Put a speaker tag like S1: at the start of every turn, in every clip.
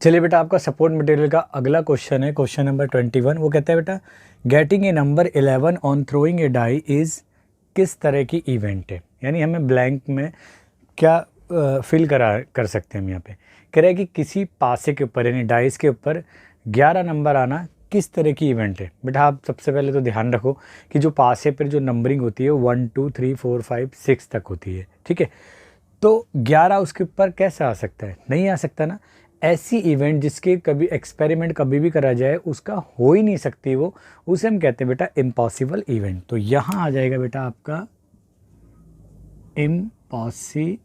S1: चलिए बेटा, आपका सपोर्ट मटेरियल का अगला क्वेश्चन है क्वेश्चन नंबर 21। वो कहता है बेटा, getting a number 11 on throwing a die is किस तरह की इवेंट है। यानी हमें ब्लैंक में क्या फिल कर सकते हैं हम यहाँ पे। कह रहा है कि किसी पासे के ऊपर यानी डाइस के ऊपर 11 नंबर आना किस तरह की इवेंट है। बेटा आप सबसे पहले तो ध्यान रखो कि जो पासे पर जो नंबरिंग होती है 1 2 3 4 5 6 तक होती है, ठीक है। तो 11 उसके ऊपर कैसे आ सकता है, नहीं आ सकता ना। ऐसी इवेंट जिसके कभी एक्सपेरिमेंट कभी भी करा जाए उसका हो ही नहीं सकती वो, उसे हम कहते हैं बेटा इम्पॉसिबल इवेंट। तो यहाँ आ जाएगा बेटा आपका इम्पॉसिबल,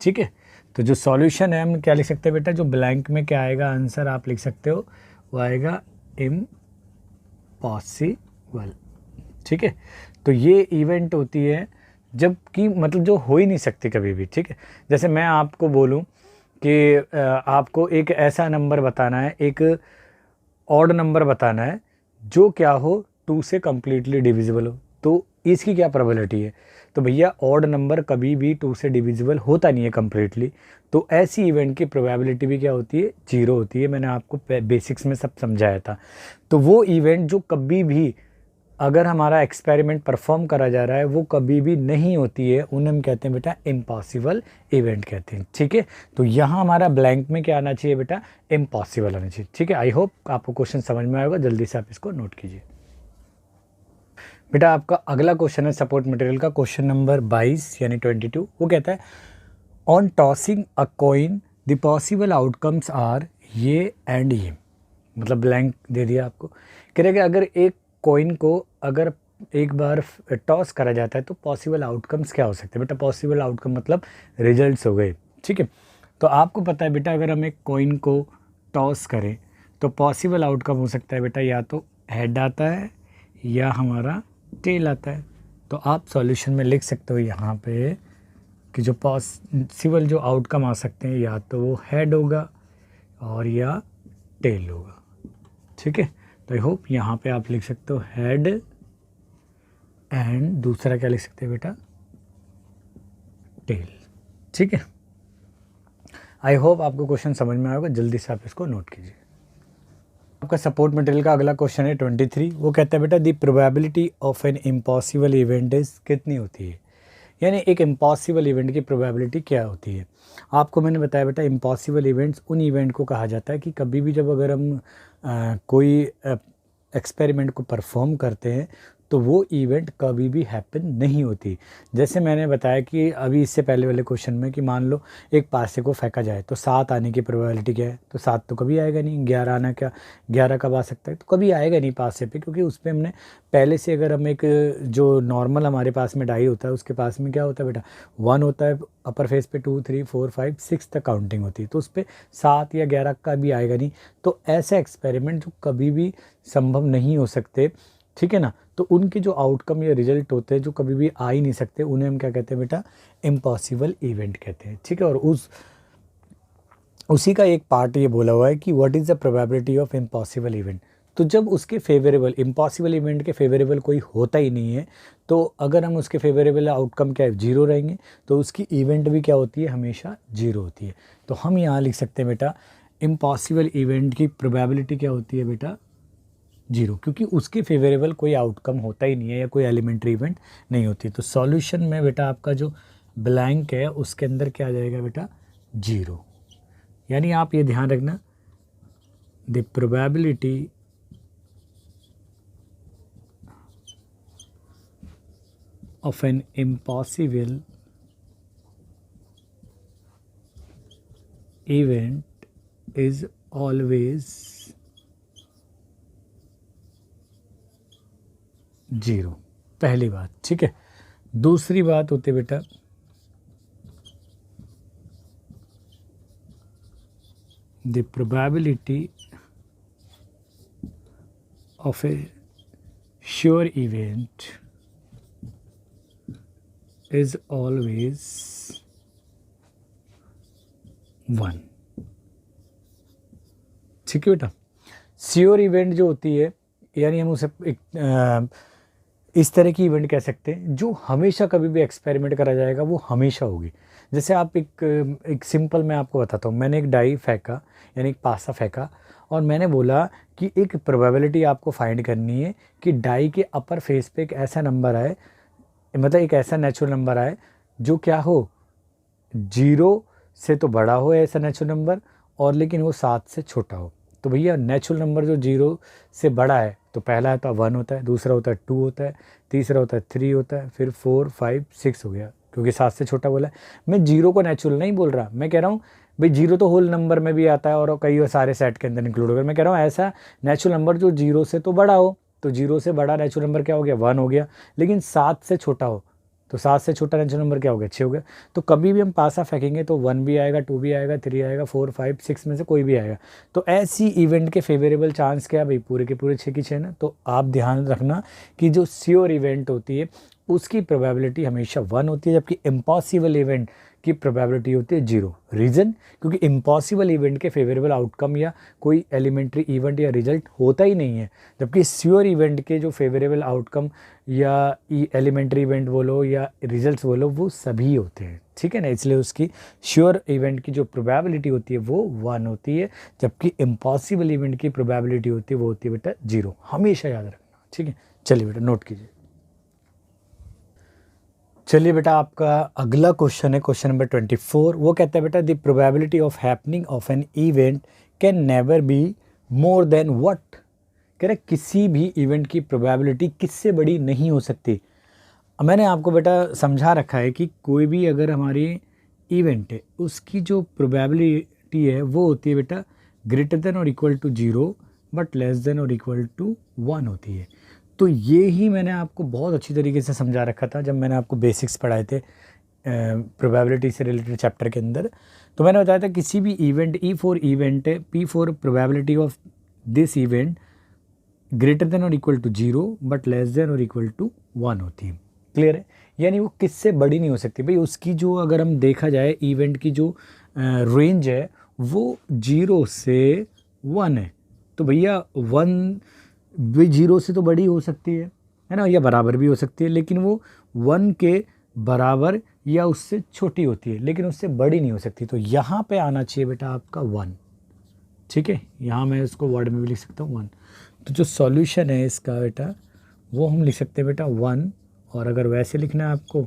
S1: ठीक है। तो जो सॉल्यूशन है हम क्या लिख सकते हैं बेटा, जो ब्लैंक में क्या आएगा आंसर आप लिख सकते हो, वो आएगा इम्पॉसिबल, ठीक है। तो ये इवेंट होती है जबकि मतलब जो हो ही नहीं सकती कभी भी, ठीक है। जैसे मैं आपको बोलूं कि आपको एक ऐसा नंबर बताना है, एक ऑड नंबर बताना है जो क्या हो 2 से कम्प्लीटली डिविजिबल हो, तो इसकी क्या प्रोबेबिलिटी है। तो भैया ऑड नंबर कभी भी 2 से डिविजिबल होता नहीं है कम्प्लीटली, तो ऐसी इवेंट की प्रोबेबिलिटी भी क्या होती है, 0 होती है। मैंने आपको बेसिक्स में सब समझाया था। तो वो इवेंट जो कभी भी अगर हमारा एक्सपेरिमेंट परफॉर्म करा जा रहा है वो कभी भी नहीं होती है, उन्हें हम कहते हैं बेटा इम्पॉसिबल इवेंट कहते हैं, ठीक है। तो यहाँ हमारा ब्लैंक में क्या आना चाहिए बेटा, इम्पॉसिबल आना चाहिए, ठीक है। आई होप आपको क्वेश्चन समझ में आएगा, जल्दी से आप इसको नोट कीजिए। बेटा आपका अगला क्वेश्चन है सपोर्ट मटेरियल का क्वेश्चन नंबर 22 यानी 22। वो कहता है, on tossing a coin the possible outcomes are ये एंड ये। मतलब ब्लैंक दे दिया आपको। कह रहे कि अगर एक कॉइन को अगर एक बार टॉस करा जाता है तो पॉसिबल आउटकम्स क्या हो सकते हैं। बेटा पॉसिबल आउटकम मतलब रिजल्ट्स हो गए, ठीक है। तो आपको पता है बेटा अगर हम एक कॉइन को टॉस करें तो पॉसिबल आउटकम हो सकता है बेटा या तो हेड आता है या हमारा टेल आता है। तो आप सॉल्यूशन में लिख सकते हो यहाँ पे कि जो पॉसिबल जो आउटकम आ सकते हैं या तो वो हेड होगा और या टेल होगा, ठीक है। तो आई होप यहाँ पे आप लिख सकते हो हेड एंड दूसरा क्या लिख सकते हैं बेटा, टेल, ठीक है। आई होप आपको क्वेश्चन समझ में आएगा, जल्दी से आप इसको नोट कीजिए। आपका सपोर्ट मटेरियल का अगला क्वेश्चन है 23। वो कहता है बेटा the probability of an impossible event is कितनी होती है। यानी एक इम्पॉसिबल इवेंट की प्रोबेबिलिटी क्या होती है। आपको मैंने बताया बेटा इम्पॉसिबल इवेंट्स उन इवेंट को कहा जाता है कि कभी भी जब अगर हम कोई एक्सपेरिमेंट को परफॉर्म करते हैं तो वो इवेंट कभी भी हैपन नहीं होती। जैसे मैंने बताया कि अभी इससे पहले वाले क्वेश्चन में कि मान लो एक पासे को फेंका जाए तो 7 आने की प्रोबेबिलिटी क्या है, तो 7 तो कभी आएगा नहीं। 11 आना क्या, 11 कब आ सकता है, तो कभी आएगा नहीं पासे पे, क्योंकि उस पर हमने पहले से अगर हम एक जो नॉर्मल हमारे पास में डाई होता है उसके पास में क्या होता है बेटा 1 होता है, अपर फेस पे 2 3 4 5 6 तक काउंटिंग होती है, तो उस पर 7 या 11 का भी आएगा नहीं। तो ऐसे एक्सपेरिमेंट जो कभी भी संभव नहीं हो सकते, ठीक है ना, तो उनके जो आउटकम या रिजल्ट होते हैं जो कभी भी आ ही नहीं सकते, उन्हें हम क्या कहते हैं बेटा, इम्पॉसिबल इवेंट कहते हैं, ठीक है। और उसी का एक पार्ट ये बोला हुआ है कि what is the probability of impossible event. तो जब उसके फेवरेबल इम्पॉसिबल इवेंट के फेवरेबल कोई होता ही नहीं है, तो अगर हम उसके फेवरेबल आउटकम क्या है 0 रहेंगे, तो उसकी इवेंट भी क्या होती है, हमेशा 0 होती है। तो हम यहाँ लिख सकते हैं बेटा इम्पॉसिबल इवेंट की प्रोबेबिलिटी क्या होती है बेटा 0, क्योंकि उसके फेवरेबल कोई आउटकम होता ही नहीं है या कोई एलिमेंट्री इवेंट नहीं होती। तो सॉल्यूशन में बेटा आपका जो ब्लैंक है उसके अंदर क्या आ जाएगा बेटा 0। यानी आप ये ध्यान रखना, the probability of an impossible event is always 0, पहली बात, ठीक है। दूसरी बात होती है बेटा the probability of A sure event is always 1, ठीक है बेटा। श्योर इवेंट जो होती है यानी हम उसे एक इस तरह की इवेंट कह सकते हैं जो हमेशा कभी भी एक्सपेरिमेंट करा जाएगा वो हमेशा होगी। जैसे आप एक सिंपल मैं आपको बताता हूँ, मैंने एक डाई फेंका यानी एक पासा फेंका और मैंने बोला कि एक प्रोबेबिलिटी आपको फाइंड करनी है कि डाई के अपर फेस पे एक ऐसा नंबर आए, मतलब एक ऐसा नेचुरल नंबर आए जो क्या हो, 0 से तो बड़ा हो ऐसा नेचुरल नंबर और लेकिन वो 7 से छोटा हो। तो भैया नेचुरल नंबर जो 0 से बड़ा है तो पहला है तो 1 होता है, दूसरा होता है 2 होता है, तीसरा होता है 3 होता है, फिर 4 5 6 हो गया क्योंकि 7 से छोटा बोला है। मैं 0 को नेचुरल नहीं बोल रहा, मैं कह रहा हूँ भाई 0 तो होल नंबर में भी आता है और कई सारे सेट के अंदर इंक्लूड होगा। मैं कह रहा हूँ ऐसा नेचुरल नंबर जो 0 से तो बड़ा हो, तो 0 से बड़ा नेचुरल नंबर क्या हो गया, 1 हो गया, लेकिन 7 से छोटा हो तो 7 से छोटा नेचुरल नंबर क्या हो गया, 6 हो गया। तो कभी भी हम पासा फेंकेंगे तो 1 भी आएगा, 2 भी आएगा, 3 आएगा, 4 5 6 में से कोई भी आएगा। तो ऐसी इवेंट के फेवरेबल चांस क्या है भाई, पूरे के पूरे 6 की 6 ना। तो आप ध्यान रखना कि जो श्योर इवेंट होती है उसकी प्रोबेबिलिटी हमेशा 1 होती है, जबकि इम्पॉसिबल इवेंट की प्रोबेबिलिटी होती है 0। रीज़न, क्योंकि इम्पॉसिबल इवेंट के फेवरेबल आउटकम या कोई एलिमेंट्री इवेंट या रिजल्ट होता ही नहीं है, जबकि श्योर इवेंट के जो फेवरेबल आउटकम या एलिमेंट्री इवेंट बोलो या रिजल्ट्स बोलो वो सभी होते हैं, ठीक है ना। इसलिए उसकी श्योर इवेंट की जो प्रोबेबिलिटी होती है वो 1 होती है, जबकि इम्पॉसिबल इवेंट की प्रोबेबिलिटी होती है वो होती है बेटा 0। हमेशा याद रखना, ठीक है। चलिए बेटा नोट कीजिए। चलिए बेटा आपका अगला क्वेश्चन है क्वेश्चन नंबर 24। वो कहता है बेटा the probability of happening of an event can never be more than what. कह रहे किसी भी इवेंट की प्रोबेबिलिटी किससे बड़ी नहीं हो सकती। मैंने आपको बेटा समझा रखा है कि कोई भी अगर हमारी इवेंट है उसकी जो प्रोबेबिलिटी है वो होती है बेटा ग्रेटर देन और equal to 0 but less than और इक्वल टू 1 होती है। तो ये ही मैंने आपको बहुत अच्छी तरीके से समझा रखा था जब मैंने आपको बेसिक्स पढ़ाए थे प्रोबेबिलिटी से रिलेटेड चैप्टर के अंदर। तो मैंने बताया था किसी भी इवेंट ई फॉर इवेंट है, P for probability of this event greater than और equal to 0 but less than और इक्वल टू 1 होती है। क्लियर है, यानी वो किससे बड़ी नहीं हो सकती भाई। उसकी जो अगर हम देखा जाए इवेंट की जो रेंज है वो 0 से 1 है, तो भैया 1 भी 0 से तो बड़ी हो सकती है ना, या बराबर भी हो सकती है, लेकिन वो 1 के बराबर या उससे छोटी होती है, लेकिन उससे बड़ी नहीं हो सकती। तो यहाँ पे आना चाहिए बेटा आपका 1, ठीक है। यहाँ मैं इसको वर्ड में भी लिख सकता हूँ 1। तो जो सॉल्यूशन है इसका बेटा वो हम लिख सकते हैं बेटा 1, और अगर वैसे लिखना है आपको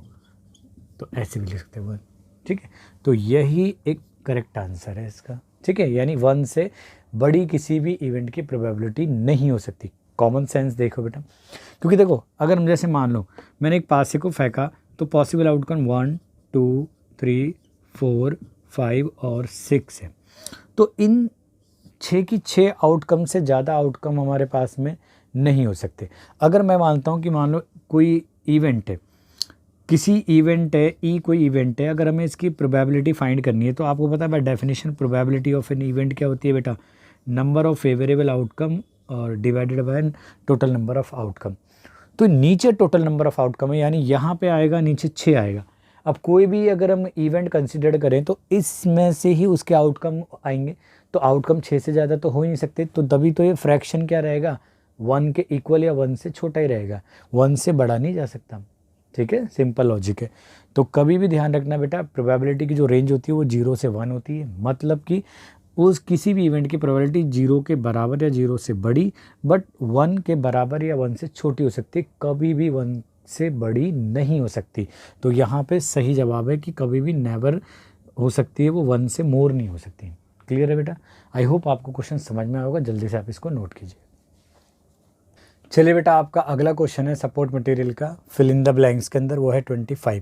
S1: तो ऐसे भी लिख सकते हैं 1, ठीक है। तो यही एक करेक्ट आंसर है इसका, ठीक है। यानी 1 से बड़ी किसी भी इवेंट की प्रोबेबिलिटी नहीं हो सकती। कॉमन सेंस देखो बेटा, क्योंकि देखो अगर हम जैसे मान लो मैंने एक पासे को फेंका तो पॉसिबल आउटकम 1 2 3 4 5 और 6 है। तो इन 6 की 6 आउटकम से ज़्यादा आउटकम हमारे पास में नहीं हो सकते। अगर मैं मानता हूँ कि मान लो कोई इवेंट है, किसी इवेंट है ई कोई इवेंट है, अगर हमें इसकी प्रोबेबिलिटी फाइंड करनी है तो आपको पता है by definition probability of an event क्या होती है बेटा, नंबर ऑफ फेवरेबल आउटकम और divided by total number of outcome. तो नीचे टोटल नंबर ऑफ आउटकम है, यानी यहाँ पे आएगा नीचे 6 आएगा। अब कोई भी अगर हम इवेंट कंसिडर करें तो इसमें से ही उसके आउटकम आएंगे, तो आउटकम 6 से ज़्यादा तो हो ही नहीं सकते। तो तभी तो ये फ्रैक्शन क्या रहेगा, 1 के इक्वल या 1 से छोटा ही रहेगा, 1 से बड़ा नहीं जा सकता, ठीक है। सिंपल लॉजिक है। तो कभी भी ध्यान रखना बेटा प्रोबेबिलिटी की जो रेंज होती है वो 0 से 1 होती है, मतलब कि उस किसी भी इवेंट की प्रोबेबिलिटी 0 के बराबर या 0 से बड़ी बट 1 के बराबर या 1 से छोटी हो सकती है, कभी भी 1 से बड़ी नहीं हो सकती। तो यहाँ पे सही जवाब है कि कभी भी नेवर हो सकती है, वो 1 से मोर नहीं हो सकती। क्लियर है बेटा, आई होप आपको क्वेश्चन समझ में आएगा। जल्दी से आप इसको नोट कीजिए। चलिए बेटा आपका अगला क्वेश्चन है सपोर्ट मटेरियल का फिल इन द ब्लैंक्स के अंदर, वो है 25।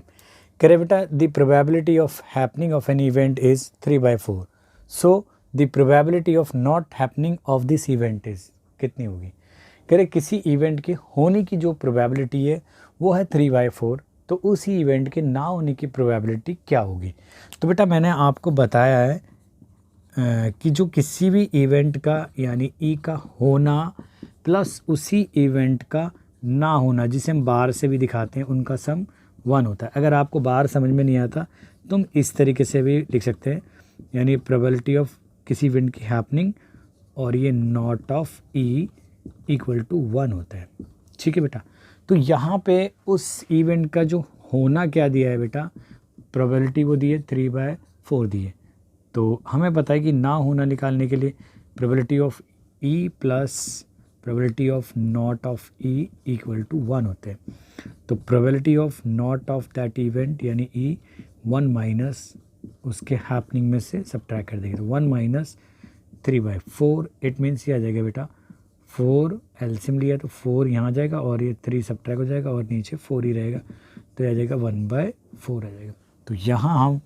S1: कह रहे बेटा the probability of happening of an event is 3/4, so the probability of not happening of this event is कितनी होगी। कह रहे किसी इवेंट के होने की जो प्रोबेबिलिटी है वो है 3/4, तो उसी इवेंट के ना होने की प्रोबेबिलिटी क्या होगी। तो बेटा मैंने आपको बताया है कि जो किसी भी इवेंट का यानी ई का होना प्लस उसी इवेंट का ना होना, जिसे हम बार से भी दिखाते हैं, उनका सम 1 होता है। अगर आपको बार समझ में नहीं आता तो हम इस तरीके से भी लिख सकते हैं, यानी प्रोबेबिलिटी ऑफ किसी इवेंट की हैपनिंग और ये not of E equal to 1 होता है, ठीक है बेटा। तो यहाँ पे उस इवेंट का जो होना क्या दिया है बेटा, प्रोबेबिलिटी वो दी है 3/4 दी है। तो हमें पता है कि ना होना निकालने के लिए probability of E plus probability of not of E equal to 1 होते हैं। तो probability of not of that event यानी ई 1 माइनस उसके हैपनिंग में से सब्ट्रैक्ट कर देंगे। तो 1 माइनस 3/4 इट मीन्स ये आ जाएगा बेटा 4 एल्सियम लिया तो 4 यहाँ आ जाएगा और ये 3 सब्ट्रैक्ट हो जाएगा और नीचे 4 ही रहेगा, तो ये आ जाएगा 1/4 आ जाएगा। तो यहाँ हम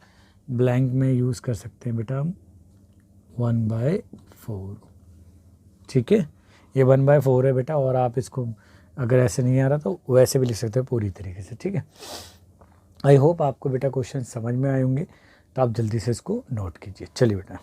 S1: ब्लैंक में यूज़ कर सकते हैं बेटा हम 1/4, ठीक है। ये 1/4 है बेटा, और आप इसको अगर ऐसे नहीं आ रहा तो वैसे भी लिख सकते हो पूरी तरीके से, ठीक है। आई होप आपको बेटा क्वेश्चन समझ में आए होंगे, तो आप जल्दी से इसको नोट कीजिए। चलिए बेटा।